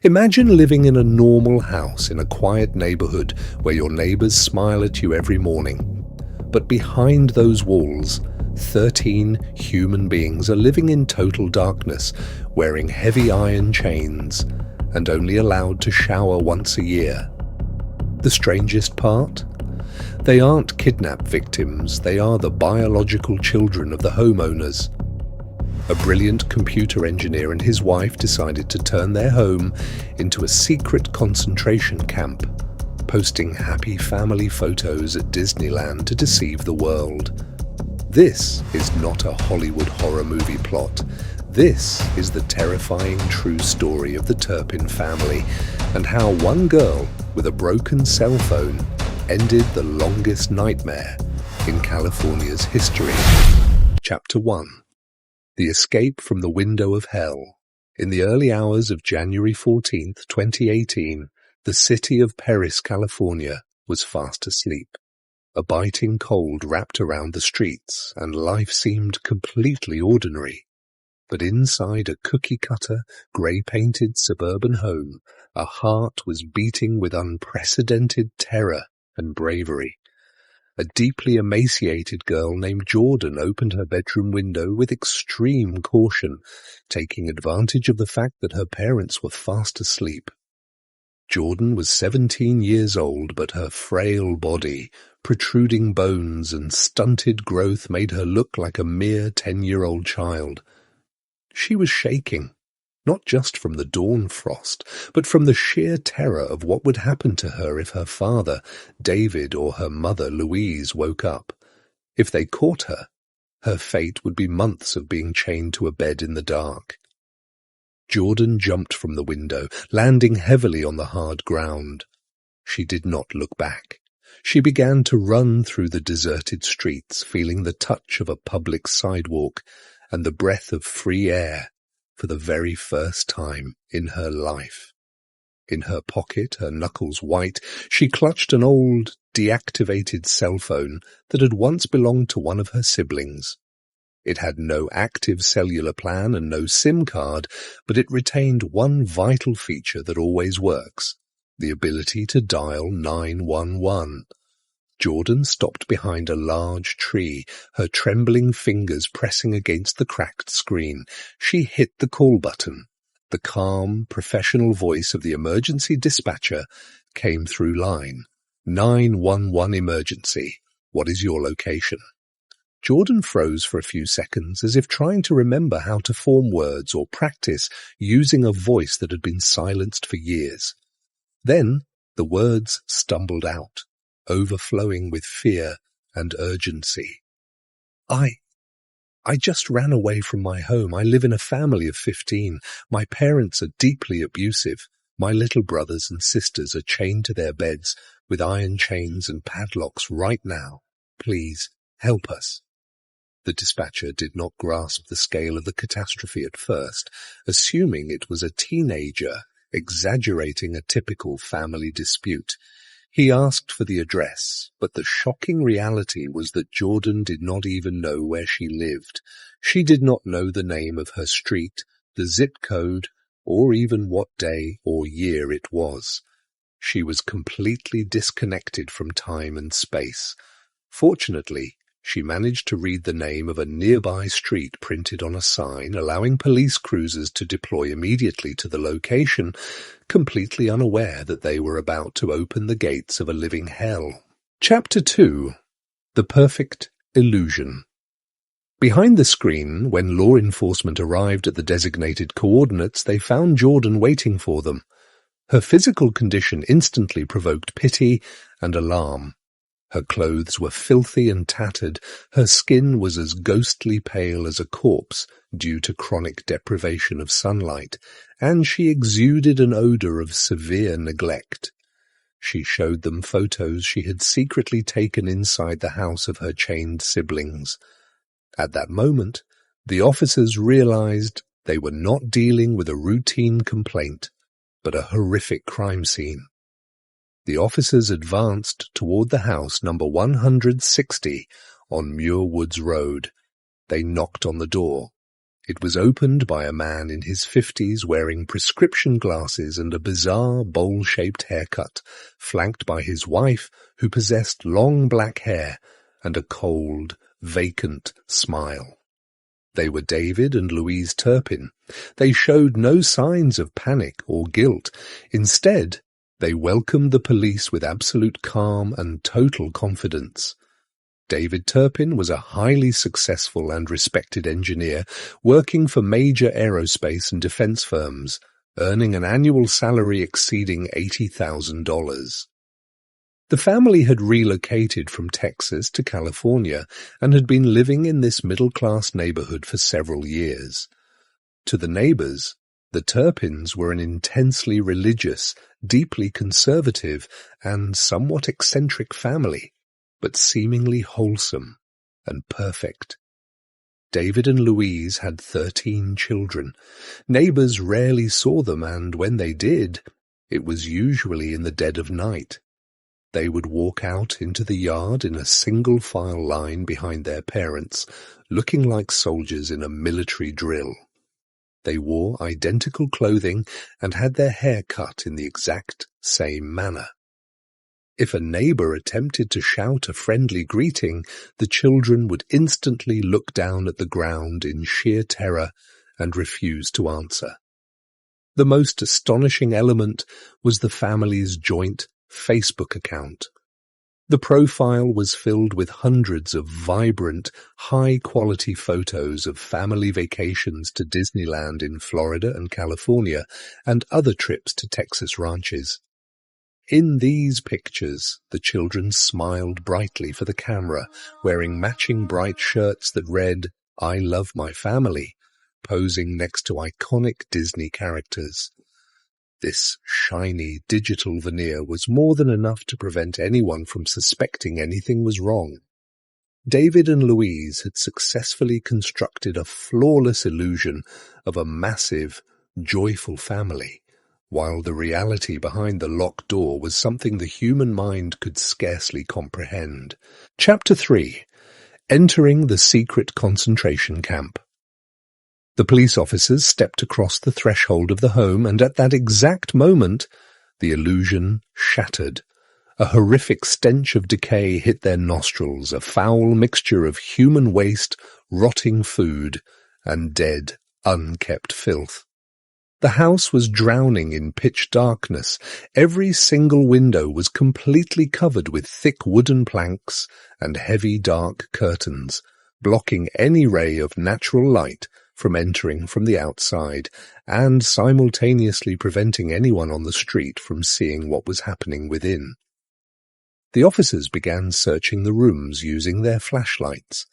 Imagine living in a normal house in a quiet neighborhood where your neighbors smile at you every morning. But behind those walls, 13 human beings are living in total darkness, wearing heavy iron chains, and only allowed to shower once a year. The strangest part? They aren't kidnap victims, they are the biological children of the homeowners. A brilliant computer engineer and his wife decided to turn their home into a secret concentration camp, posting happy family photos at Disneyland to deceive the world. This is not a Hollywood horror movie plot. This is the terrifying true story of the Turpin family and how one girl with a broken cell phone ended the longest nightmare in California's history. Chapter 1. The Escape from the Window of Hell. In the early hours of January 14, 2018, the city of Perris, California, was fast asleep. A biting cold wrapped around the streets, and life seemed completely ordinary. But inside a cookie-cutter, grey-painted suburban home, a heart was beating with unprecedented terror and bravery. A deeply emaciated girl named Jordan opened her bedroom window with extreme caution, taking advantage of the fact that her parents were fast asleep. Jordan was 17 years old, but her frail body, protruding bones and stunted growth made her look like a mere 10-year-old child. She was shaking, not just from the dawn frost, but from the sheer terror of what would happen to her if her father, David, or her mother, Louise, woke up. If they caught her, her fate would be months of being chained to a bed in the dark. Jordan jumped from the window, landing heavily on the hard ground. She did not look back. She began to run through the deserted streets, feeling the touch of a public sidewalk and the breath of free air for the very first time in her life. In her pocket, her knuckles white, she clutched an old, deactivated cell phone that had once belonged to one of her siblings. It had no active cellular plan and no SIM card, but it retained one vital feature that always works: the ability to dial 911. Jordan stopped behind a large tree, her trembling fingers pressing against the cracked screen. She hit the call button. The calm, professional voice of the emergency dispatcher came through line. 911 emergency. What is your location? Jordan froze for a few seconds, as if trying to remember how to form words or practice using a voice that had been silenced for years. Then the words stumbled out, overflowing with fear and urgency. I just ran away from my home. I live in a family of 15. My parents are deeply abusive. My little brothers and sisters are chained to their beds with iron chains and padlocks right now. Please, help us. The dispatcher did not grasp the scale of the catastrophe at first, assuming it was a teenager exaggerating a typical family dispute. He asked for the address, but the shocking reality was that Jordan did not even know where she lived. She did not know the name of her street, the zip code, or even what day or year it was. She was completely disconnected from time and space. Fortunately, she managed to read the name of a nearby street printed on a sign, allowing police cruisers to deploy immediately to the location, completely unaware that they were about to open the gates of a living hell. Chapter 2. The Perfect Illusion. Behind the screen, when law enforcement arrived at the designated coordinates, they found Jordan waiting for them. Her physical condition instantly provoked pity and alarm. Her clothes were filthy and tattered, her skin was as ghostly pale as a corpse due to chronic deprivation of sunlight, and she exuded an odor of severe neglect. She showed them photos she had secretly taken inside the house of her chained siblings. At that moment, the officers realized they were not dealing with a routine complaint, but a horrific crime scene. The officers advanced toward the house number 160 on Muir Woods Road. They knocked on the door. It was opened by a man in his 50s wearing prescription glasses and a bizarre bowl-shaped haircut, flanked by his wife, who possessed long black hair and a cold, vacant smile. They were David and Louise Turpin. They showed no signs of panic or guilt. Instead, they welcomed the police with absolute calm and total confidence. David Turpin was a highly successful and respected engineer working for major aerospace and defense firms, earning an annual salary exceeding $80,000. The family had relocated from Texas to California and had been living in this middle-class neighborhood for several years. To the neighbors, the Turpins were an intensely religious, deeply conservative, and somewhat eccentric family, but seemingly wholesome and perfect. David and Louise had 13 children. Neighbors rarely saw them, and when they did, it was usually in the dead of night. They would walk out into the yard in a single-file line behind their parents, looking like soldiers in a military drill. They wore identical clothing and had their hair cut in the exact same manner. If a neighbor attempted to shout a friendly greeting, the children would instantly look down at the ground in sheer terror and refuse to answer. The most astonishing element was the family's joint Facebook account. The profile was filled with hundreds of vibrant, high-quality photos of family vacations to Disneyland in Florida and California, and other trips to Texas ranches. In these pictures, the children smiled brightly for the camera, wearing matching bright shirts that read, "I love my family," posing next to iconic Disney characters. This shiny digital veneer was more than enough to prevent anyone from suspecting anything was wrong. David and Louise had successfully constructed a flawless illusion of a massive, joyful family, while the reality behind the locked door was something the human mind could scarcely comprehend. Chapter 3. Entering the Secret Concentration Camp. The police officers stepped across the threshold of the home, and at that exact moment, the illusion shattered. A horrific stench of decay hit their nostrils, a foul mixture of human waste, rotting food, and dead, unkept filth. The house was drowning in pitch darkness. Every single window was completely covered with thick wooden planks and heavy dark curtains, blocking any ray of natural light from entering from the outside, and simultaneously preventing anyone on the street from seeing what was happening within. The officers began searching the rooms using their flashlights.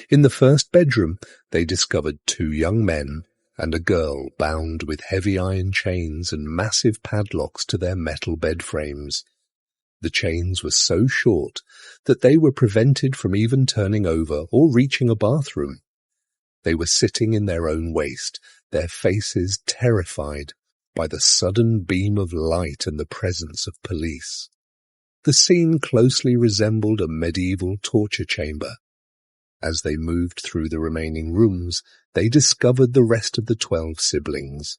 In the first bedroom, they discovered 2 young men and a girl bound with heavy iron chains and massive padlocks to their metal bed frames. The chains were so short that they were prevented from even turning over or reaching a bathroom. They were sitting in their own waste, their faces terrified by the sudden beam of light and the presence of police. The scene closely resembled a medieval torture chamber. As they moved through the remaining rooms, they discovered the rest of the 12 siblings.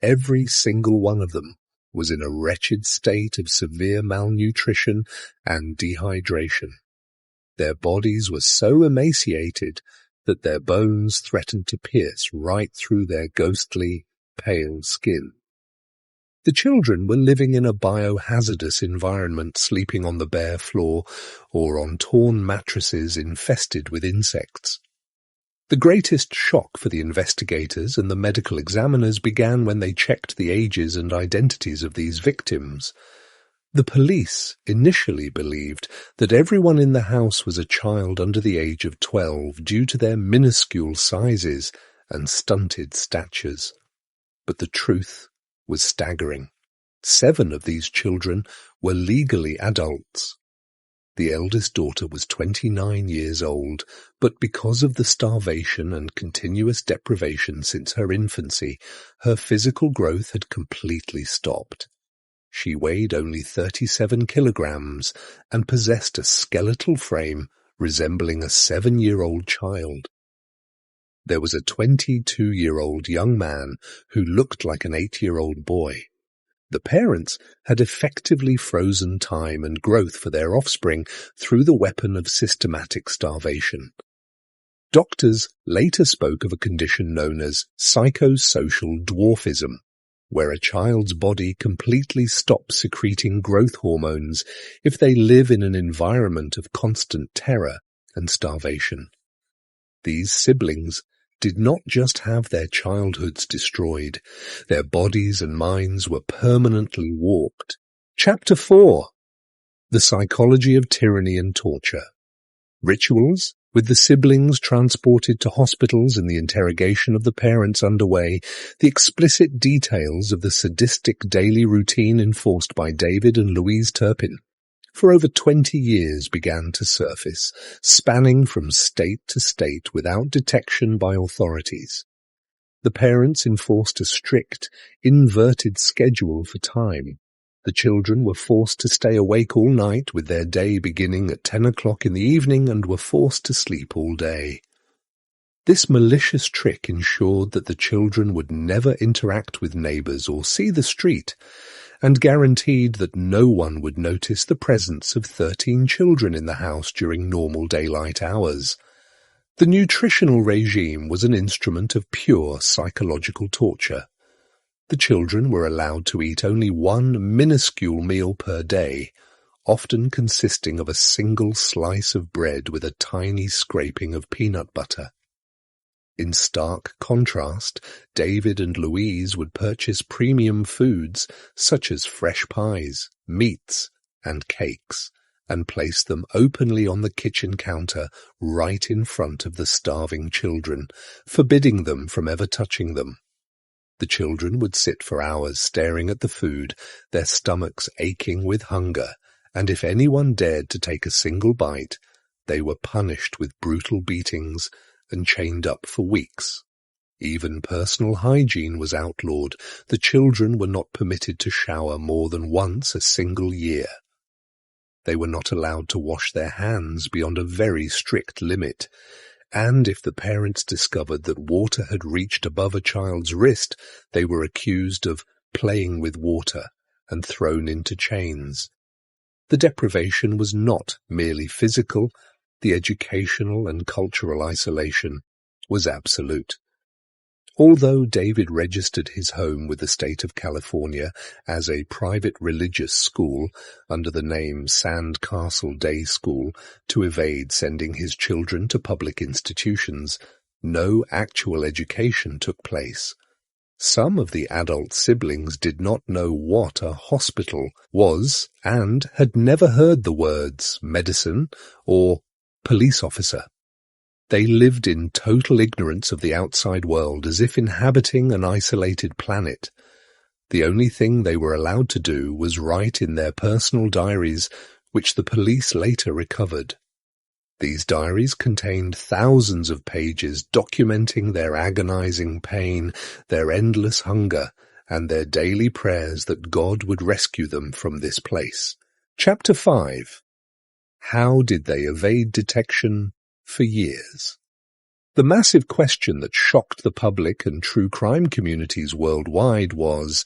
Every single one of them was in a wretched state of severe malnutrition and dehydration. Their bodies were so emaciated that their bones threatened to pierce right through their ghostly, pale skin. The children were living in a biohazardous environment, sleeping on the bare floor or on torn mattresses infested with insects. The greatest shock for the investigators and the medical examiners began when they checked the ages and identities of these victims. The police initially believed that everyone in the house was a child under the age of 12 due to their minuscule sizes and stunted statures. But the truth was staggering. 7 of these children were legally adults. The eldest daughter was 29 years old, but because of the starvation and continuous deprivation since her infancy, her physical growth had completely stopped. She weighed only 37 kilograms and possessed a skeletal frame resembling a 7-year-old child. There was a 22-year-old young man who looked like an 8-year-old boy. The parents had effectively frozen time and growth for their offspring through the weapon of systematic starvation. Doctors later spoke of a condition known as psychosocial dwarfism, where a child's body completely stops secreting growth hormones if they live in an environment of constant terror and starvation. These siblings did not just have their childhoods destroyed, their bodies and minds were permanently warped. Chapter 4. The Psychology of Tyranny and Torture. Rituals, with the siblings transported to hospitals and the interrogation of the parents underway, the explicit details of the sadistic daily routine enforced by David and Louise Turpin for over 20 years began to surface, spanning from state to state without detection by authorities. The parents enforced a strict, inverted schedule for time. The children were forced to stay awake all night, with their day beginning at 10 o'clock in the evening, and were forced to sleep all day. This malicious trick ensured that the children would never interact with neighbors or see the street, and guaranteed that no one would notice the presence of 13 children in the house during normal daylight hours. The nutritional regime was an instrument of pure psychological torture. The children were allowed to eat only one minuscule meal per day, often consisting of a single slice of bread with a tiny scraping of peanut butter. In stark contrast, David and Louise would purchase premium foods such as fresh pies, meats, and cakes, and place them openly on the kitchen counter right in front of the starving children, forbidding them from ever touching them. The children would sit for hours staring at the food, their stomachs aching with hunger, and if anyone dared to take a single bite, they were punished with brutal beatings and chained up for weeks. Even personal hygiene was outlawed. The children were not permitted to shower more than once a single year. They were not allowed to wash their hands beyond a very strict limit, and if the parents discovered that water had reached above a child's wrist, they were accused of playing with water and thrown into chains. The deprivation was not merely physical. The educational and cultural isolation was absolute. Although David registered his home with the state of California as a private religious school under the name Sandcastle Day School to evade sending his children to public institutions, no actual education took place. Some of the adult siblings did not know what a hospital was and had never heard the words medicine or police officer. They lived in total ignorance of the outside world, as if inhabiting an isolated planet. The only thing they were allowed to do was write in their personal diaries, which the police later recovered. These diaries contained thousands of pages documenting their agonizing pain, their endless hunger, and their daily prayers that God would rescue them from this place. Chapter 5. How did they evade detection for years? The massive question that shocked the public and true crime communities worldwide was,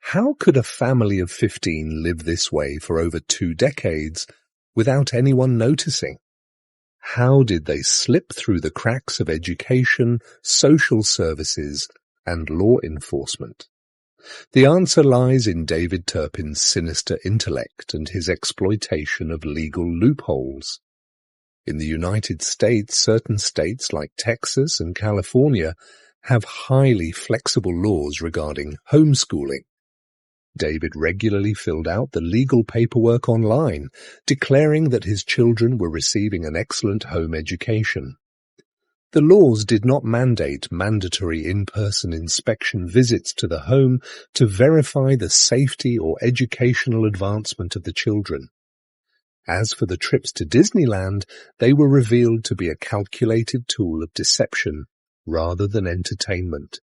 how could a family of 15 live this way for over 2 decades without anyone noticing? How did they slip through the cracks of education, social services, and law enforcement? The answer lies in David Turpin's sinister intellect and his exploitation of legal loopholes. In the United States, certain states like Texas and California have highly flexible laws regarding homeschooling. David regularly filled out the legal paperwork online, declaring that his children were receiving an excellent home education. The laws did not mandate mandatory in-person inspection visits to the home to verify the safety or educational advancement of the children. As for the trips to Disneyland, they were revealed to be a calculated tool of deception rather than entertainment.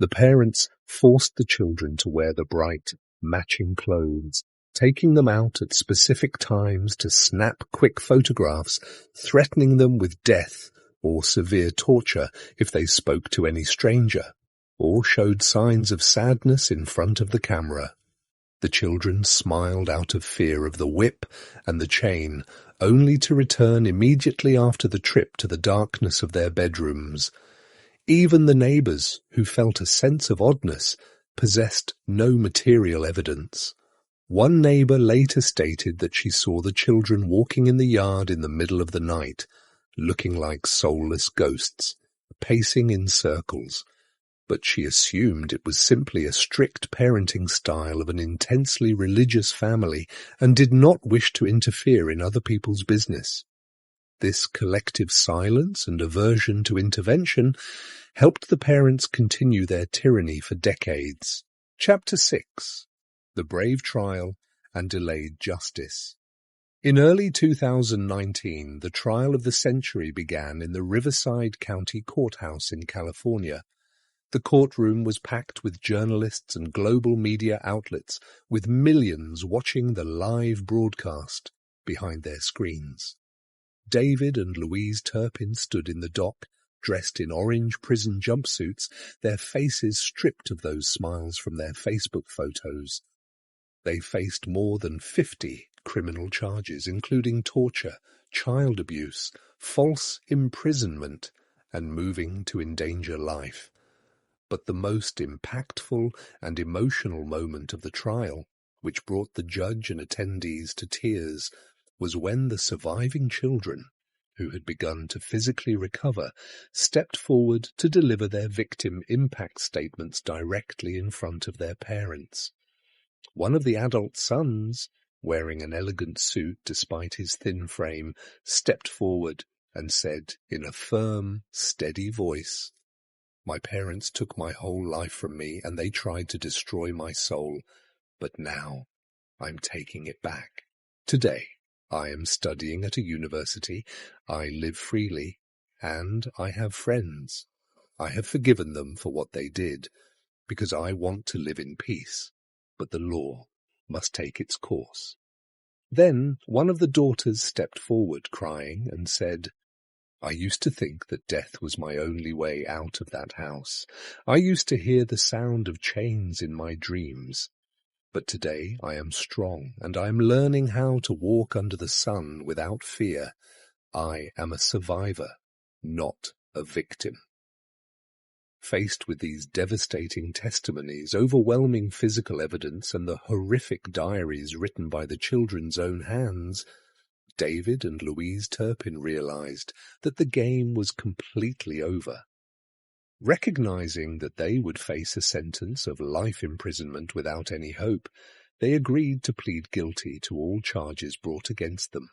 The parents forced the children to wear the bright, matching clothes, taking them out at specific times to snap quick photographs, threatening them with death or severe torture if they spoke to any stranger, or showed signs of sadness in front of the camera. The children smiled out of fear of the whip and the chain, only to return immediately after the trip to the darkness of their bedrooms. Even the neighbours, who felt a sense of oddness, possessed no material evidence. One neighbour later stated that she saw the children walking in the yard in the middle of the night, looking like soulless ghosts, pacing in circles, but she assumed it was simply a strict parenting style of an intensely religious family and did not wish to interfere in other people's business. This collective silence and aversion to intervention helped the parents continue their tyranny for decades. Chapter 6: The Brave Trial and Delayed Justice. In early 2019, the trial of the century began in the Riverside County Courthouse in California. The courtroom was packed with journalists and global media outlets, with millions watching the live broadcast behind their screens. David and Louise Turpin stood in the dock, dressed in orange prison jumpsuits, their faces stripped of those smiles from their Facebook photos. They faced more than 50 criminal charges, including torture, child abuse, false imprisonment, and moving to endanger life. But the most impactful and emotional moment of the trial, which brought the judge and attendees to tears, was when the surviving children, who had begun to physically recover, stepped forward to deliver their victim impact statements directly in front of their parents. One of the adult sons, wearing an elegant suit despite his thin frame, stepped forward and said in a firm, steady voice, "My parents took my whole life from me and they tried to destroy my soul, but now I'm taking it back. Today, I am studying at a university, I live freely, and I have friends. I have forgiven them for what they did, because I want to live in peace, but the law must take its course." Then one of the daughters stepped forward, crying, and said, "I used to think that death was my only way out of that house. I used to hear the sound of chains in my dreams. But today I am strong, and I am learning how to walk under the sun without fear. I am a survivor, not a victim." Faced with these devastating testimonies, overwhelming physical evidence, and the horrific diaries written by the children's own hands, David and Louise Turpin realized that the game was completely over. Recognizing that they would face a sentence of life imprisonment without any hope, they agreed to plead guilty to all charges brought against them.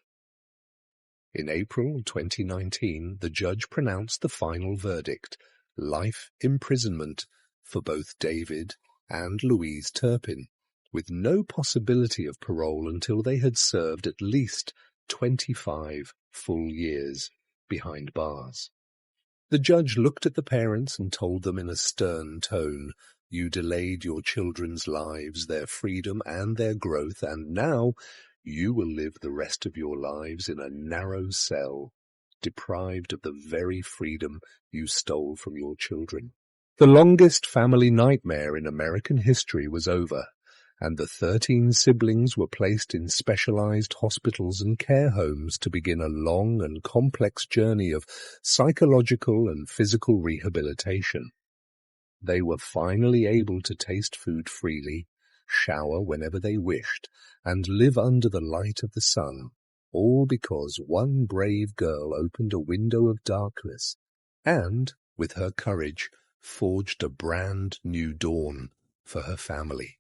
In April 2019, the judge pronounced the final verdict: life imprisonment for both David and Louise Turpin, with no possibility of parole until they had served at least 25 full years behind bars. The judge looked at the parents and told them in a stern tone, "You delayed your children's lives, their freedom and their growth, and now you will live the rest of your lives in a narrow cell, deprived of the very freedom you stole from your children." The longest family nightmare in American history was over, and the 13 siblings were placed in specialized hospitals and care homes to begin a long and complex journey of psychological and physical rehabilitation. They were finally able to taste food freely, shower whenever they wished, and live under the light of the sun, all because one brave girl opened a window of darkness and, with her courage, forged a brand new dawn for her family.